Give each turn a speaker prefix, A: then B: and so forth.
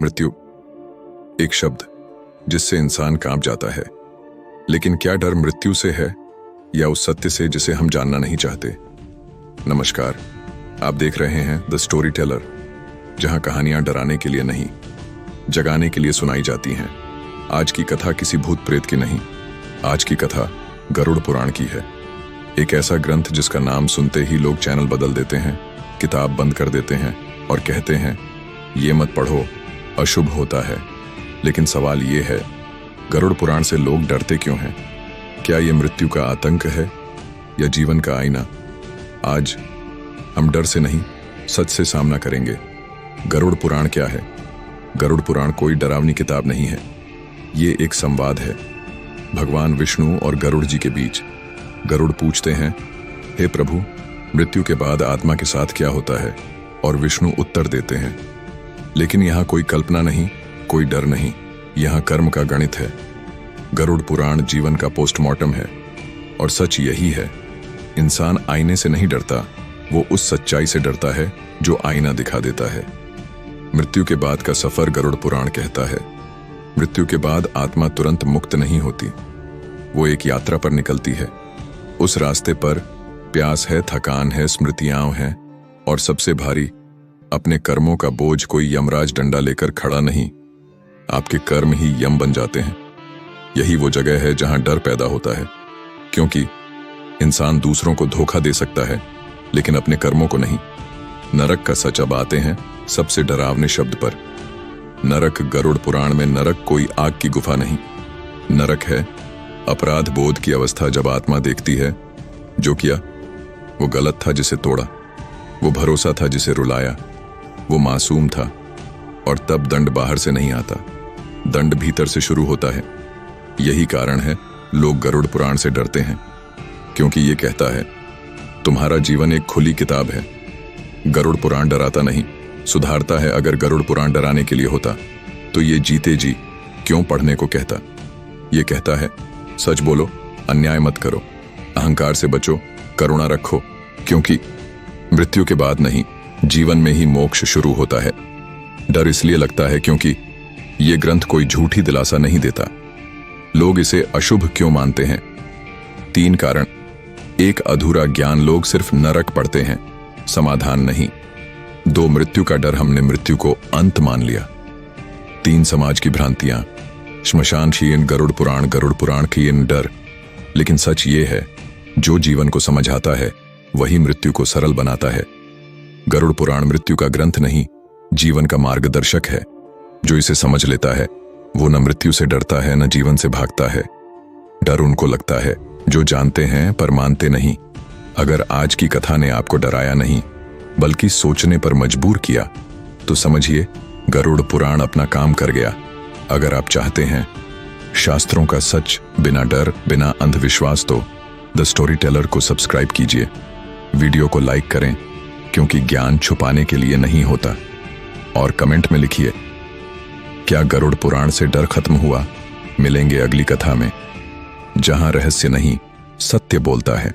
A: मृत्यु एक शब्द जिससे इंसान कांप जाता है, लेकिन क्या डर मृत्यु से है या उस सत्य से जिसे हम जानना नहीं चाहते। नमस्कार, आप देख रहे हैं द स्टोरी टेलर, जहां कहानियां डराने के लिए नहीं, जगाने के लिए सुनाई जाती हैं। आज की कथा किसी भूत प्रेत की नहीं, आज की कथा गरुड़ पुराण की है। एक ऐसा ग्रंथ जिसका नाम सुनते ही लोग चैनल बदल देते हैं, किताब बंद कर देते हैं और कहते हैं ये मत पढ़ो, अशुभ होता है। लेकिन सवाल ये है, गरुड़ पुराण से लोग डरते क्यों हैं? क्या ये मृत्यु का आतंक है या जीवन का आईना? आज हम डर से नहीं, सच से सामना करेंगे। गरुड़ पुराण क्या है? गरुड़ पुराण कोई डरावनी किताब नहीं है, ये एक संवाद है भगवान विष्णु और गरुड़ जी के बीच। गरुड़ पूछते हैं, हे प्रभु, मृत्यु के बाद आत्मा के साथ क्या होता है? और विष्णु उत्तर देते हैं, लेकिन यहाँ कोई कल्पना नहीं, कोई डर नहीं, यहाँ कर्म का गणित है। गरुड़ पुराण जीवन का पोस्टमार्टम है और सच यही है, इंसान आईने से नहीं डरता, वो उस सच्चाई से डरता है जो आईना दिखा देता है। मृत्यु के बाद का सफर गरुड़ पुराण कहता है, मृत्यु के बाद आत्मा तुरंत मुक्त नहीं होती, वो एक यात्रा पर निकलती है। उस रास्ते पर प्यास है, थकान है, स्मृतियां हैं और सबसे भारी अपने कर्मों का बोझ। कोई यमराज डंडा लेकर खड़ा नहीं, आपके कर्म ही यम बन जाते हैं। यही वो जगह है जहां डर पैदा होता है, क्योंकि इंसान दूसरों को धोखा दे सकता है लेकिन अपने कर्मों को नहीं। नरक का सच अब आते हैं सबसे डरावने शब्द पर। नरक गरुड़ पुराण में नरक कोई आग की गुफा नहीं, नरक है अपराध बोध की अवस्था, जब आत्मा देखती है जो किया वो गलत था, जिसे तोड़ा वो भरोसा था, जिसे रुलाया वो मासूम था। और तब दंड बाहर से नहीं आता, दंड भीतर से शुरू होता है। यही कारण है लोग गरुड़ पुराण से डरते हैं, क्योंकि ये कहता है तुम्हारा जीवन एक खुली किताब है। गरुड़ पुराण डराता नहीं, सुधारता है। अगर गरुड़ पुराण डराने के लिए होता तो ये जीते जी क्यों पढ़ने को कहता? ये कहता है सच बोलो, अन्याय मत करो, अहंकार से बचो, करुणा रखो, क्योंकि मृत्यु के बाद नहीं, जीवन में ही मोक्ष शुरू होता है। डर इसलिए लगता है क्योंकि ये ग्रंथ कोई झूठी दिलासा नहीं देता। लोग इसे अशुभ क्यों मानते हैं? 3 कारण। 1, अधूरा ज्ञान, लोग सिर्फ नरक पढ़ते हैं, समाधान नहीं। 2, मृत्यु का डर, हमने मृत्यु को अंत मान लिया। 3, समाज की भ्रांतियां, श्मशान शीन गरुड़ पुराण कीन डर। लेकिन सच ये है, जो जीवन को समझ आता है वही मृत्यु को सरल बनाता है। गरुड़ पुराण मृत्यु का ग्रंथ नहीं, जीवन का मार्गदर्शक है। जो इसे समझ लेता है वो न मृत्यु से डरता है, न जीवन से भागता है। डर उनको लगता है जो जानते हैं पर मानते नहीं। अगर आज की कथा ने आपको डराया नहीं बल्कि सोचने पर मजबूर किया, तो समझिए गरुड़ पुराण अपना काम कर गया। अगर आप चाहते हैं शास्त्रों का सच बिना डर, बिना अंधविश्वास, तो द स्टोरी टेलर को सब्सक्राइब कीजिए, वीडियो को लाइक करें, क्योंकि ज्ञान छुपाने के लिए नहीं होता। और कमेंट में लिखिए, क्या गरुड़ पुराण से डर खत्म हुआ? मिलेंगे अगली कथा में, जहां रहस्य नहीं, सत्य बोलता है।